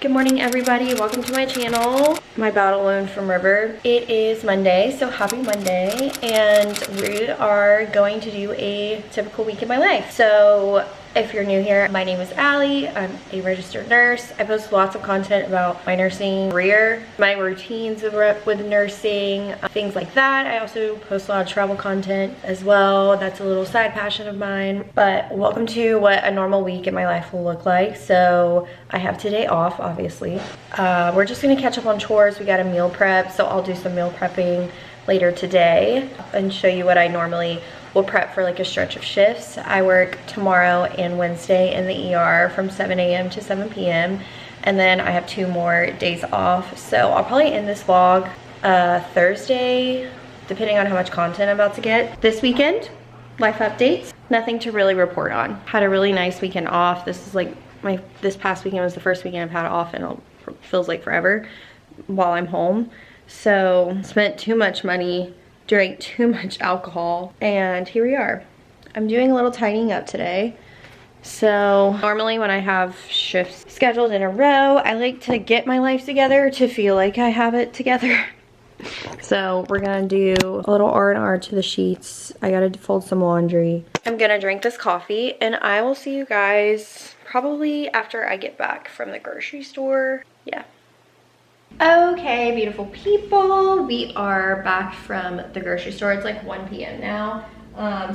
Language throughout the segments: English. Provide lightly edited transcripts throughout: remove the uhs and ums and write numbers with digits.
Good morning, everybody. Welcome to my channel. My battle loan from River. It is Monday, so happy Monday, and we are going to do a typical week in my life. So if you're new here, my name is Allie. I'm a registered nurse. I post lots of content about my nursing career, my routines with nursing, things like that. I also post a lot of travel content as well. That's a little side passion of mine. But welcome to what a normal week in my life will look like. So I have today off, obviously. We're just gonna catch up on chores. We got a meal prep, so I'll do some meal prepping later today and show you what I normally will prep for, like a stretch of shifts. I work tomorrow and Wednesday in the ER from 7 a.m. to 7 p.m. and then I have 2 more days off. So I'll probably end this vlog Thursday, depending on how much content I'm about to get. This weekend, life updates. Nothing to really report on. Had a really nice weekend off. This is like this past weekend was the first weekend I've had off and it feels like forever while I'm home. So spent too much money, drank too much alcohol, and here we are. I'm doing a little tidying up today. So normally when I have shifts scheduled in a row, I like to get my life together to feel like I have it together. So we're gonna do a little R&R to the sheets. I gotta fold some laundry. I'm gonna drink this coffee and I will see you guys probably after I get back from the grocery store. Yeah. Okay, beautiful people, we are back from the grocery store. It's like 1 p.m. now.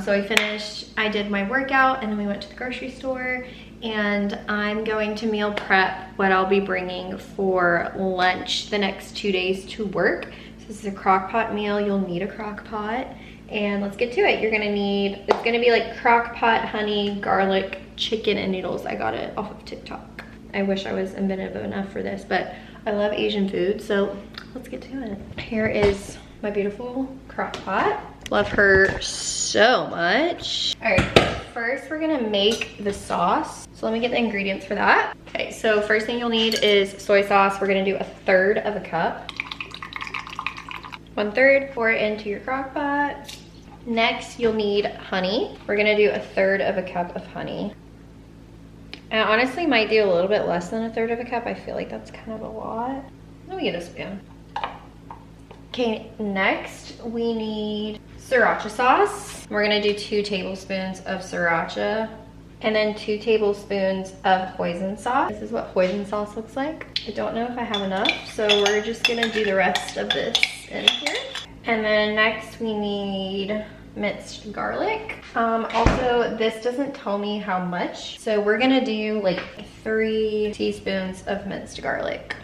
So I did my workout and then we went to the grocery store, and I'm going to meal prep what I'll be bringing for lunch the next 2 days to work. So this is a Crockpot meal. You'll need a Crockpot, and let's get to it. It's gonna be like Crockpot, honey, garlic, chicken, and noodles. I got it off of TikTok. I wish I was inventive enough for this, but I love Asian food, so let's get to it. Here is my beautiful Crockpot. Love her so much. All right, first we're gonna make the sauce. So let me get the ingredients for that. Okay, so first thing you'll need is soy sauce. We're gonna do 1/3 of a cup. 1/3, pour it into your Crockpot. Next, you'll need honey. We're gonna do 1/3 of a cup of honey. I honestly might do a little bit less than 1/3 of a cup. I feel like that's kind of a lot. Let me get a spoon. Okay, next we need sriracha sauce. We're gonna do 2 tablespoons of sriracha and then 2 tablespoons of hoisin sauce. This is what hoisin sauce looks like. I don't know if I have enough, so we're just gonna do the rest of this in here. And then next we need minced garlic. Also, this doesn't tell me how much, so we're gonna do like 3 teaspoons of minced garlic.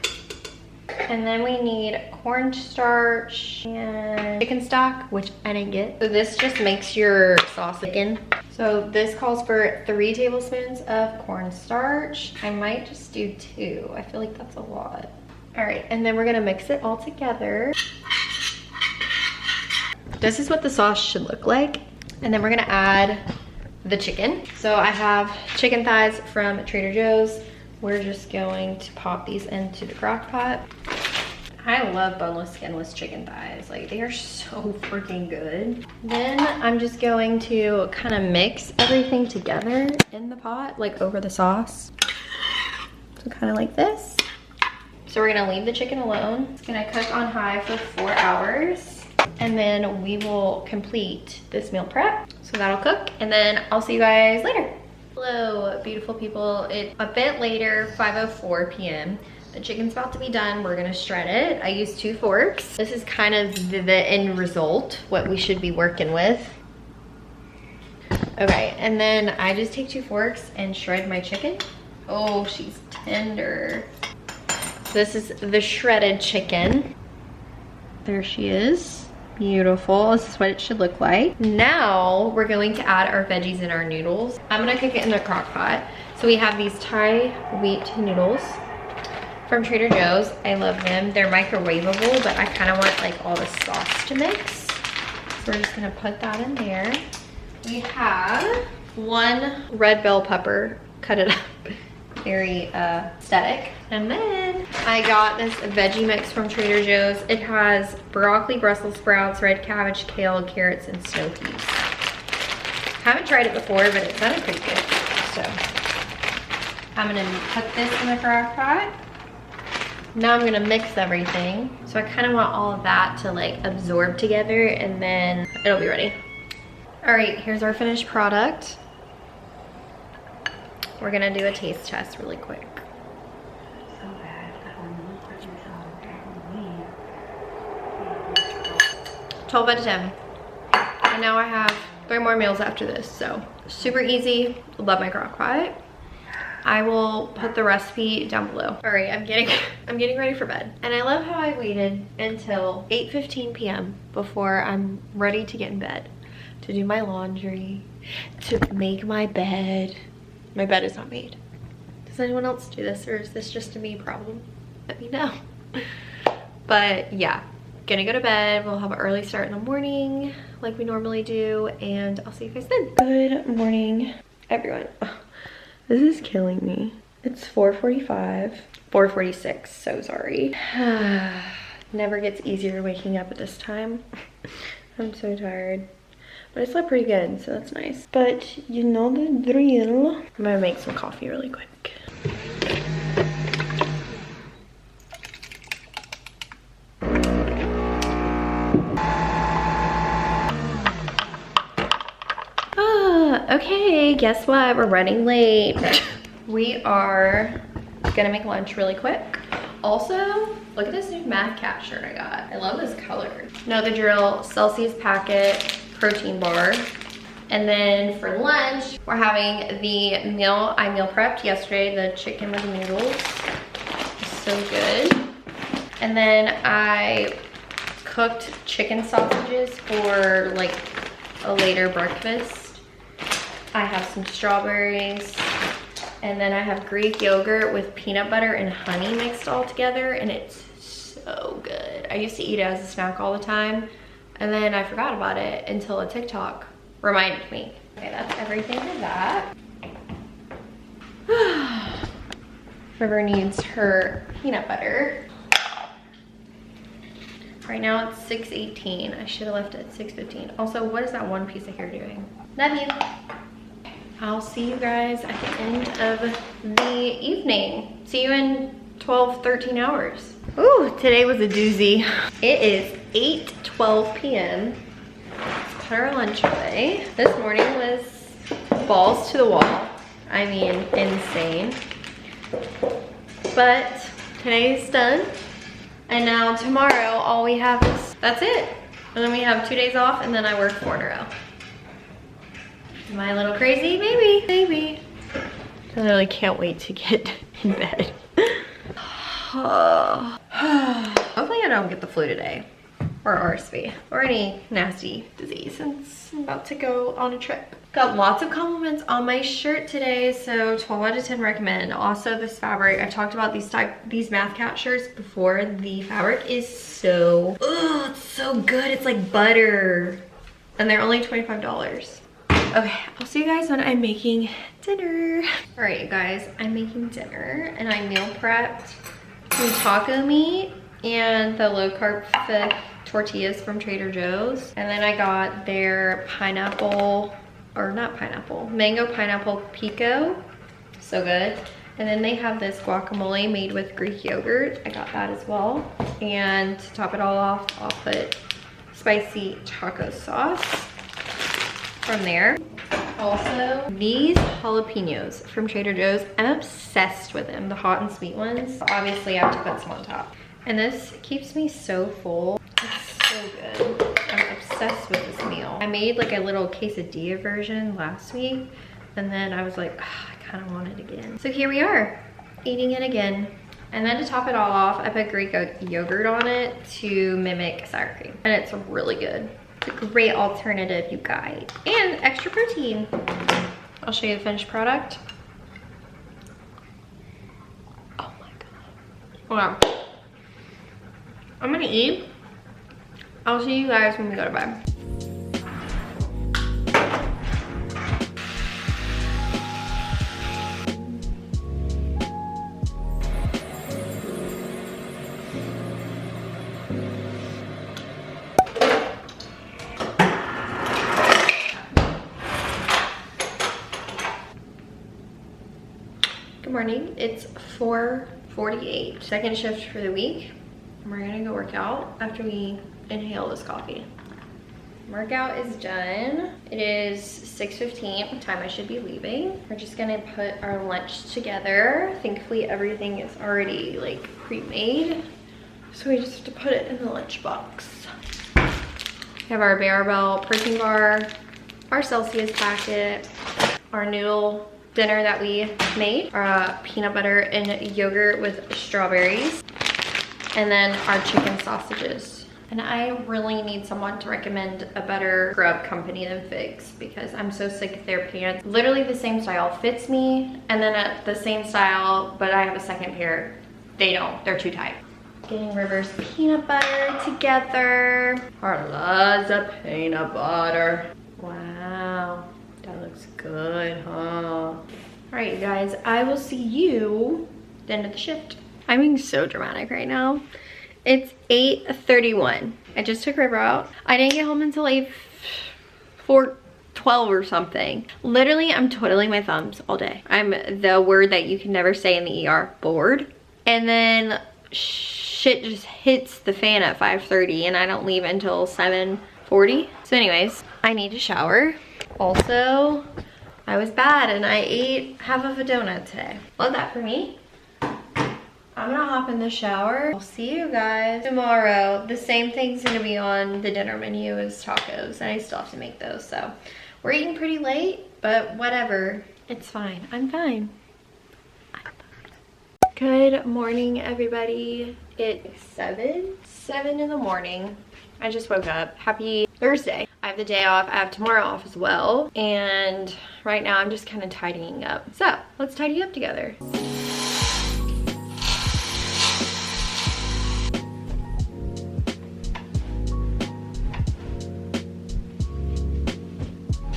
And then we need cornstarch and chicken stock, which I didn't get. So this just makes your sauce thicken. So this calls for 3 tablespoons of cornstarch. I might just do 2. I feel like that's a lot. All right, and then we're gonna mix it all together. This is what the sauce should look like. And then we're gonna add the chicken. So I have chicken thighs from Trader Joe's. We're just going to pop these into the crock pot. I love boneless, skinless chicken thighs. Like, they are so freaking good. Then I'm just going to kind of mix everything together in the pot, like over the sauce. So kind of like this. So we're gonna leave the chicken alone. It's gonna cook on high for 4 hours. And then we will complete this meal prep. So that'll cook, and then I'll see you guys later. Hello, beautiful people. It's a bit later, 5:04 p.m. The chicken's about to be done. We're gonna shred it. I used 2 forks. This is kind of the end result, what we should be working with. Okay, and then I just take 2 forks and shred my chicken. Oh, she's tender. This is the shredded chicken. There she is. Beautiful. This is what it should look like. Now we're going to add our veggies and our noodles. I'm gonna cook it in the crock pot. So we have these Thai wheat noodles from Trader Joe's. I love them. They're microwavable, but I kind of want like all the sauce to mix. So we're just gonna put that in there. We have 1 red bell pepper. Cut it up. Very aesthetic. And then I got this veggie mix from Trader Joe's. It has broccoli, Brussels sprouts, red cabbage, kale, carrots, and snow peas. Haven't tried it before, but it sounded pretty good. So I'm gonna put this in the crock pot. Now I'm gonna mix everything. So I kind of want all of that to like absorb together and then it'll be ready. All right, here's our finished product. We're gonna do a taste test really quick. 12 out of 10. And now I have 3 more meals after this, so super easy. Love my Crockpot. I will put the recipe down below. All right, I'm getting ready for bed. And I love how I waited until 8:15 p.m. before I'm ready to get in bed, to do my laundry, to make my bed. My bed is not made. Does anyone else do this, or is this just a me problem? Let me know. But yeah, gonna go to bed. We'll have an early start in the morning like we normally do, and I'll see you guys then. Good morning, everyone. Oh, this is killing me. It's 4:45, 4:46, so sorry. Never gets easier waking up at this time. I'm so tired. But I slept pretty good, so that's nice. But you know the drill. I'm gonna make some coffee really quick. Okay, guess what? We're running late. We are gonna make lunch really quick. Also, look at this new math cat shirt I got. I love this color. Know the drill, Celsius packet, protein bar. And then for lunch, we're having the meal I meal prepped yesterday, the chicken with noodles. So good. And then I cooked chicken sausages for like a later breakfast. I have some strawberries, and then I have Greek yogurt with peanut butter and honey mixed all together, and it's so good. I used to eat it as a snack all the time, and then I forgot about it until a TikTok reminded me. Okay, that's everything for that. River needs her peanut butter. Right now it's 6:18. I should have left it at 6:15. Also, what is that one piece of hair doing? Love you. I'll see you guys at the end of the evening. See you in 12, 13 hours. Ooh, today was a doozy. It is 8:12 p.m. Let's put our lunch away. This morning was balls to the wall. I mean, insane. But today's done. And now tomorrow, all we have is, that's it. And then we have 2 days off, and then I work 4 in a row. Am I a little crazy? Maybe, maybe. I literally can't wait to get in bed. Hopefully I don't get the flu today, or RSV, or any nasty disease, since I'm about to go on a trip. Got lots of compliments on my shirt today, so 12 out of 10 recommend. Also, this fabric, I've talked about these math cat shirts before. The fabric is so, oh, it's so good. It's like butter, and they're only $25. Okay, I'll see you guys when I'm making dinner. All right, you guys, I'm making dinner, and I meal prepped some taco meat and the low carb thick tortillas from Trader Joe's. And then I got their pineapple, or not pineapple, mango pineapple pico. So good. And then they have this guacamole made with Greek yogurt. I got that as well. And to top it all off, I'll put spicy taco sauce from there. Also, these jalapenos from Trader Joe's, I'm obsessed with them, the hot and sweet ones. Obviously, I have to put some on top. And this keeps me so full. It's so good. I'm obsessed with this meal. I made like a little quesadilla version last week, and then I was like, oh, I kind of want it again. So here we are, eating it again. And then to top it all off, I put Greek yogurt on it to mimic sour cream. And it's really good. It's a great alternative, you guys. And extra protein. I'll show you the finished product. Oh my god. Okay. I'm gonna eat. I'll see you guys when we go to bed. Good morning. It's 4 48. Second shift for the week. We're gonna go work out after we inhale this coffee. Workout is done. It is 6:15, time I should be leaving. We're just gonna put our lunch together. Thankfully, everything is already like pre-made. So we just have to put it in the lunch box. We have our Barbell protein bar, our Celsius packet, our noodle dinner that we made, our peanut butter and yogurt with strawberries, and then our chicken sausages. And I really need someone to recommend a better scrub company than Figs because I'm so sick of their pants. Literally the same style fits me, and then the same style, but I have a second pair. They don't, they're too tight. Getting River's peanut butter together. Our loves of peanut butter. Wow, that looks good, huh? All right, you guys, I will see you at the end of the shift. I'm being so dramatic right now. It's 8:31. I just took River out. I didn't get home until like 4:12 or something. Literally, I'm twiddling my thumbs all day. I'm the word that you can never say in the ER, bored. And then shit just hits the fan at 5:30 and I don't leave until 7:40. So anyways, I need to shower. Also, I was bad and I ate half of a donut today. Love that for me. I'm gonna hop in the shower. I'll see you guys tomorrow. The same thing's gonna be on the dinner menu as tacos, and I still have to make those, so. We're eating pretty late, but whatever. It's fine, I'm fine. Good morning, everybody. It's 7 in the morning. I just woke up. Happy Thursday. I have the day off. I have tomorrow off as well. And right now I'm just kind of tidying up. So let's tidy up together.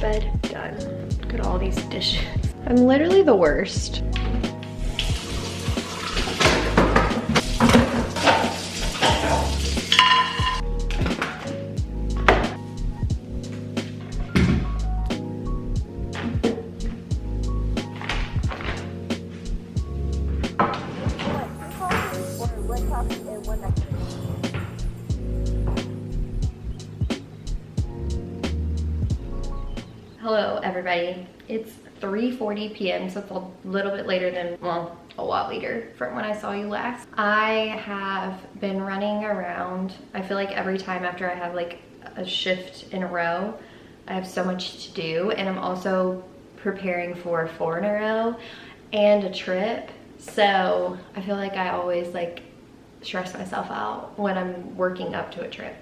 Bed done. Look at all these dishes. I'm literally the worst. Hello everybody, it's 3:40 p.m. so it's a little bit later than, well, a lot later from when I saw you last. I have been running around. I feel like every time after I have like a shift in a row, I have so much to do, and I'm also preparing for 4 in a row and a trip. So I feel like I always like stress myself out when I'm working up to a trip.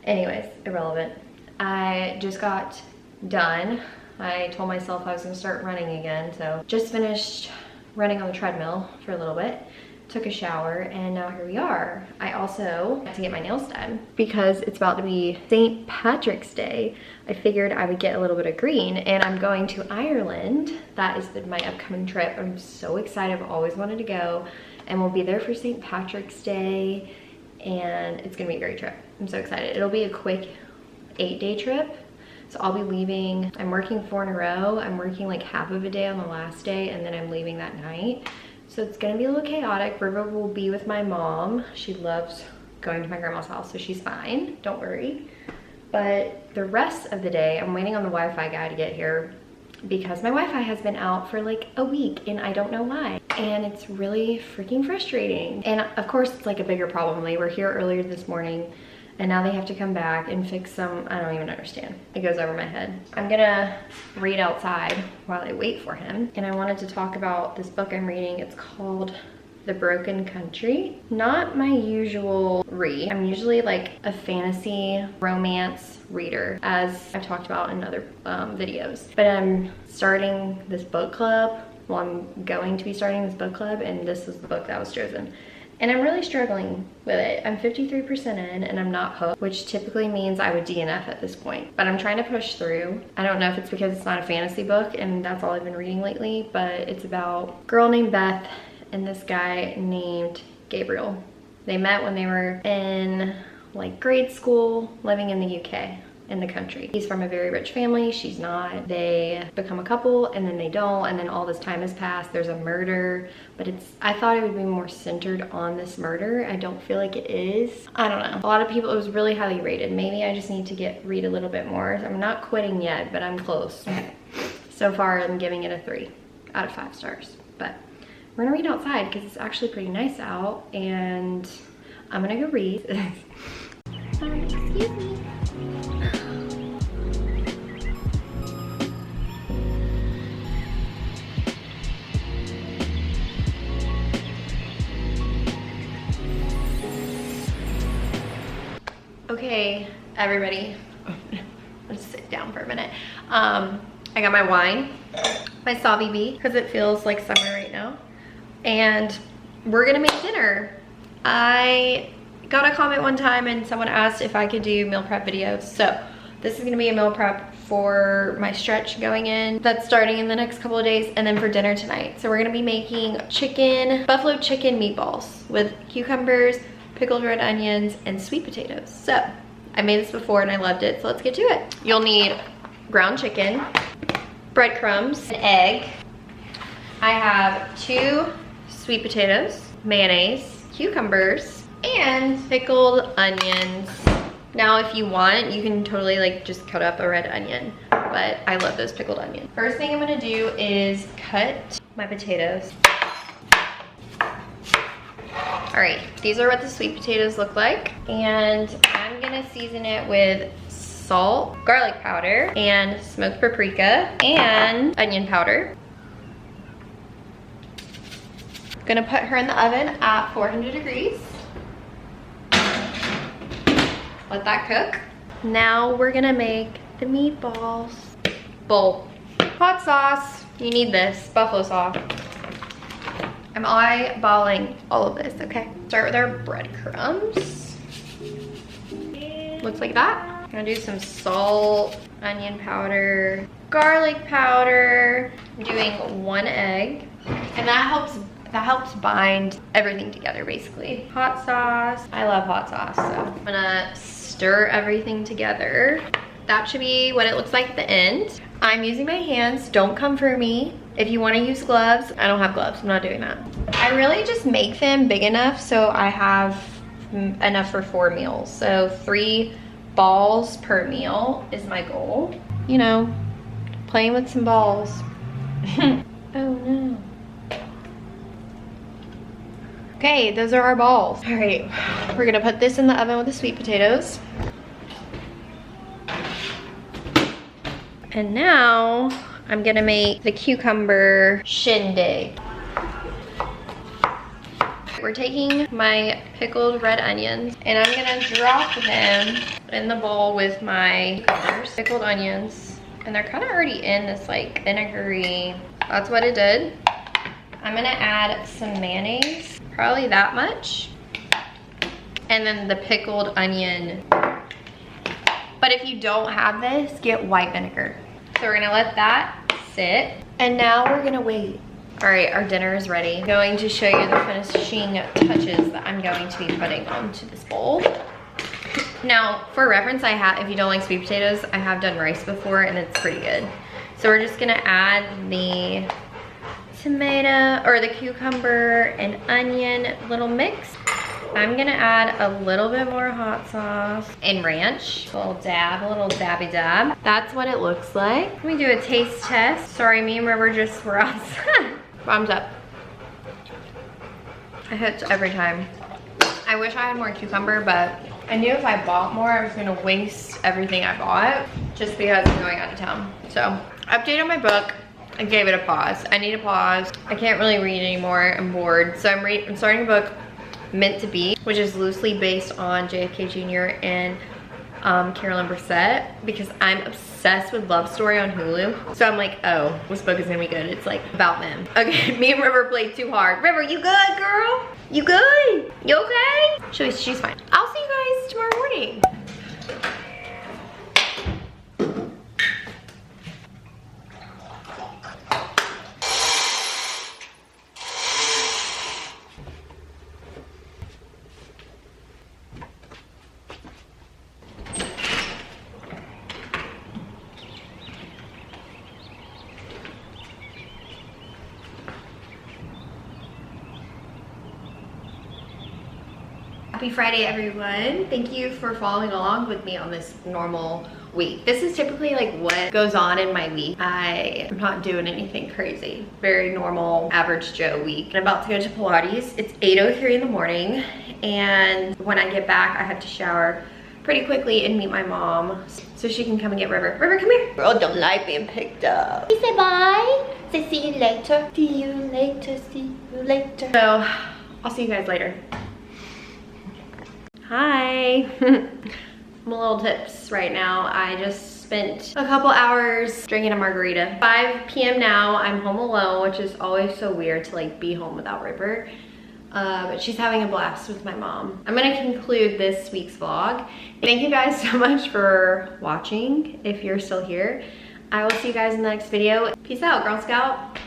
Anyways, irrelevant. I just got done. I told myself I was gonna start running again, so just finished running on the treadmill for a little bit, took a shower, and now here we are. I also had to get my nails done because it's about to be St. Patrick's Day. I figured I would get a little bit of green, and I'm going to Ireland. That is my upcoming trip. I'm so excited. I've always wanted to go, and we'll be there for St. Patrick's Day, and it's gonna be a great trip. I'm so excited. It'll be a quick 8-day trip. So I'll be leaving. I'm working 4 in a row. I'm working like half of a day on the last day, and then I'm leaving that night. So it's gonna be a little chaotic. River will be with my mom. She loves going to my grandma's house, so she's fine, don't worry. But the rest of the day, I'm waiting on the Wi-Fi guy to get here because my Wi-Fi has been out for like a week and I don't know why. And it's really freaking frustrating. And of course it's like a bigger problem. They were here earlier this morning, and now they have to come back and fix some, I don't even understand. It goes over my head. I'm gonna read outside while I wait for him. And I wanted to talk about this book I'm reading. It's called The Broken Country. Not my usual read. I'm usually like a fantasy romance reader, as I've talked about in other videos. But I'm starting this book club. Well, I'm going to be starting this book club, and this is the book that was chosen. And I'm really struggling with it. I'm 53% in and I'm not hooked, which typically means I would DNF at this point. But I'm trying to push through. I don't know if it's because it's not a fantasy book and that's all I've been reading lately, but it's about a girl named Beth and this guy named Gabriel. They met when they were in like grade school, living in the UK. in the country. He's from a very rich family, she's not. They become a couple and then they don't, and then all this time has passed. There's a murder, but I thought it would be more centered on this murder. I don't feel like it is. I don't know. A lot of people, it was really highly rated. Maybe I just need to read a little bit more. I'm not quitting yet, but I'm close. So far, I'm giving it a 3 out of 5 stars. But we're gonna read outside because it's actually pretty nice out, and I'm gonna go read. Excuse me. Okay, everybody, let's sit down for a minute. I got my wine, my Savi B, because it feels like summer right now. And we're gonna make dinner. I got a comment one time and someone asked if I could do meal prep videos. So this is gonna be a meal prep for my stretch going in. That's starting in the next couple of days, and then for dinner tonight. So we're gonna be making buffalo chicken meatballs with cucumbers, pickled red onions, and sweet potatoes. So I made this before and I loved it, so let's get to it. You'll need ground chicken, breadcrumbs, an egg. I have 2 sweet potatoes, mayonnaise, cucumbers, and pickled onions. Now if you want, you can totally like just cut up a red onion, but I love those pickled onions. First thing I'm gonna do is cut my potatoes. All right, these are what the sweet potatoes look like, and I'm gonna season it with salt, garlic powder, and smoked paprika, and onion powder. Gonna put her in the oven at 400 degrees. Let that cook. Now we're gonna make the meatballs. Bowl. Hot sauce, you need this, buffalo sauce. I'm eyeballing all of this, okay? Start with our breadcrumbs. Looks like that. I'm gonna do some salt, onion powder, garlic powder. I'm doing 1 egg, and that helps bind everything together basically. Hot sauce, I love hot sauce, so I'm gonna stir everything together. That should be what it looks like at the end. I'm using my hands, don't come for me. If you wanna use gloves, I don't have gloves, I'm not doing that. I really just make them big enough so I have enough for 4 meals. So 3 balls per meal is my goal. You know, playing with some balls. Oh no. Okay, those are our balls. All right, we're gonna put this in the oven with the sweet potatoes. And now I'm gonna make the cucumber shindig. We're taking my pickled red onions and I'm gonna drop them in the bowl with my cucumbers, pickled onions, and they're kind of already in this like vinegary. That's what it did. I'm gonna add some mayonnaise, probably that much, and then the pickled onion. But if you don't have this, get white vinegar. So we're gonna let that sit, and now we're gonna wait. All right, our dinner is ready. I'm going to show you the finishing touches that I'm going to be putting onto this bowl. Now, for reference, if you don't like sweet potatoes, I have done rice before and it's pretty good. So we're just gonna add the tomato, or the cucumber and onion little mix. I'm gonna add a little bit more hot sauce and ranch. A little dabby dab. That's what it looks like. Let me do a taste test. Sorry, me and River just were outside. Thumbs up. It hits every time. I wish I had more cucumber, but I knew if I bought more, I was gonna waste everything I bought just because I'm going out of town. So, update on my book. I gave it a pause. I need a pause. I can't really read anymore. I'm bored. So I'm starting a book, Meant to Be, which is loosely based on JFK Jr. and Carolyn Brissett, because I'm obsessed with Love Story on Hulu. So I'm like, oh, this book is gonna be good. It's like about them. Okay, me and River played too hard. River, you good, girl? You good? You okay? She's fine. I'll see you guys tomorrow morning. Happy Friday, everyone. Thank you for following along with me on this normal week. This is typically like what goes on in my week. I am not doing anything crazy. Very normal, average Joe week. I'm about to go to Pilates. It's 8:03 in the morning, and when I get back, I have to shower pretty quickly and meet my mom so she can come and get River. River, come here. Girl don't like being picked up. She say bye. Say see you later. See you later, see you later. So, I'll see you guys later. Hi. I'm a little tips right now. I just spent a couple hours drinking a margarita. 5 p.m. now, I'm home alone, which is always so weird to like be home without River. But she's having a blast with my mom. I'm gonna conclude this week's vlog. Thank you guys so much for watching, if you're still here. I will see you guys in the next video. Peace out, Girl Scout.